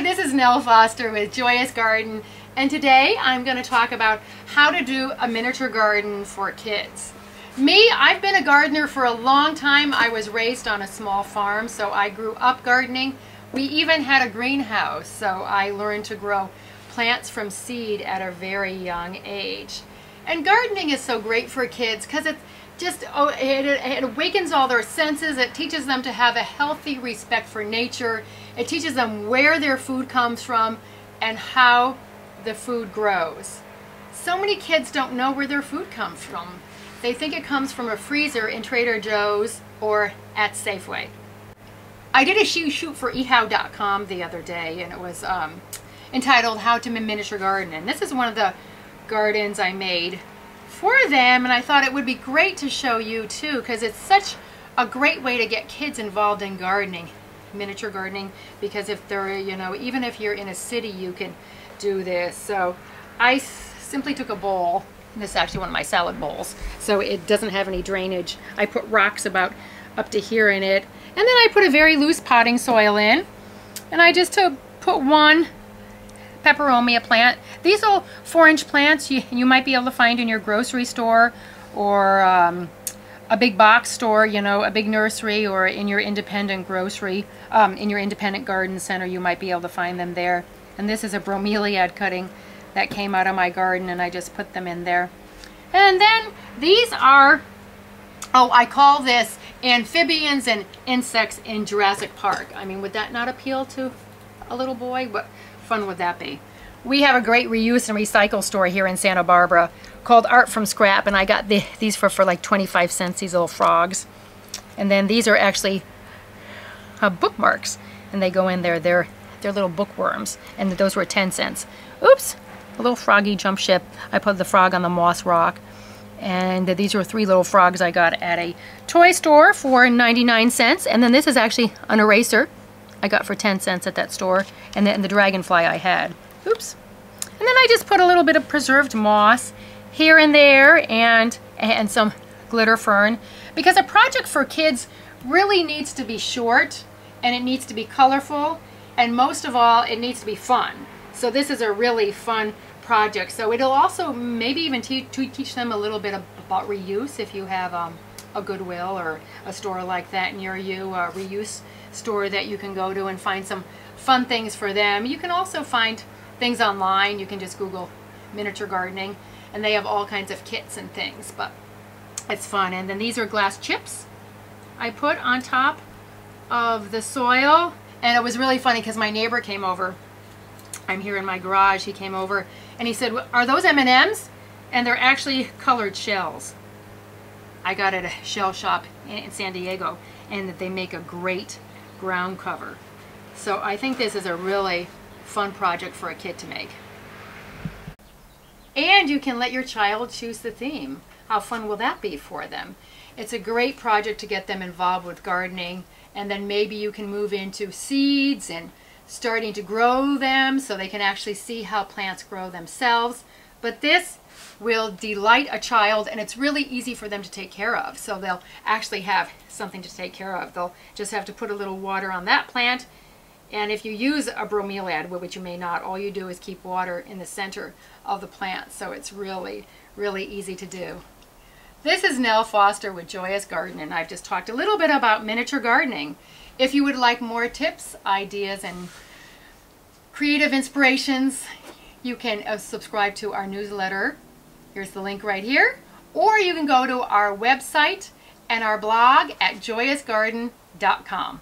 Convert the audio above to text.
this is Nell Foster with Joyous Garden, and today I'm going to talk about how to do a miniature garden for kids. Me, I've been a gardener for a long time. I was raised on a small farm, so I grew up gardening. We even had a greenhouse, so I learned to grow plants from seed at a very young age. And gardening is so great for kids because it awakens all their senses. It teaches them to have a healthy respect for nature. It teaches them where their food comes from and how the food grows. So many kids don't know where their food comes from. They think it comes from a freezer in Trader Joe's or at Safeway. I did a shoot for ehow.com the other day, and it was entitled How to Miniature Garden. And this is one of the gardens I made for them, and I thought it would be great to show you too, because it's such a great way to get kids involved in gardening, miniature gardening, because if they're, even if you're in a city, you can do this. So I simply took a bowl. This is actually one of my salad bowls, so it doesn't have any drainage. I put rocks about up to here in it, and then I put a very loose potting soil in, and I just put one peperomia plant. These are 4-inch plants you might be able to find in your grocery store or a big box store, a big nursery, or in your independent grocery, in your independent garden center. You might be able to find them there. And this is a bromeliad cutting that came out of my garden, and I just put them in there. And then these are, I call this amphibians and insects in Jurassic Park. I mean, would that not appeal to a little boy? What fun would that be? We have a great reuse and recycle store here in Santa Barbara called Art from Scrap, and I got these for like 25 cents, these little frogs. And then these are actually bookmarks, and they go in there. They're little bookworms, and those were 10 cents. Oops, a little froggy jump ship. I put the frog on the moss rock. And these were 3 little frogs I got at a toy store for 99 cents. And then this is actually an eraser I got for 10 cents at that store. And then the dragonfly I had. Oops. And then I just put a little bit of preserved moss here and there, and some glitter fern, because a project for kids really needs to be short, and it needs to be colorful, and most of all, it needs to be fun. So this is a really fun project. So it'll also maybe even teach them a little bit about reuse if you have a Goodwill or a store like that near you, a reuse store that you can go to and find some fun things for them. You can also find things online. You can just Google miniature gardening, and they have all kinds of kits and things, but it's fun. And then these are glass chips I put on top of the soil, and it was really funny because my neighbor came over. I'm here in my garage. He came over and he said, "Are those M&Ms?" And they're actually colored shells. I got at a shell shop in San Diego, and they make a great ground cover. So I think this is a really fun project for a kid to make. And you can let your child choose the theme. How fun will that be for them? It's a great project to get them involved with gardening, and then maybe you can move into seeds and starting to grow them so they can actually see how plants grow themselves. But this will delight a child, and it's really easy for them to take care of. So they'll actually have something to take care of. They'll just have to put a little water on that plant. And if you use a bromeliad, which you may not, all you do is keep water in the center of the plant. So it's really, really easy to do. This is Nell Foster with Joyous Garden, and I've just talked a little bit about miniature gardening. If you would like more tips, ideas, and creative inspirations, you can subscribe to our newsletter. Here's the link right here. Or you can go to our website and our blog at joyousgarden.com.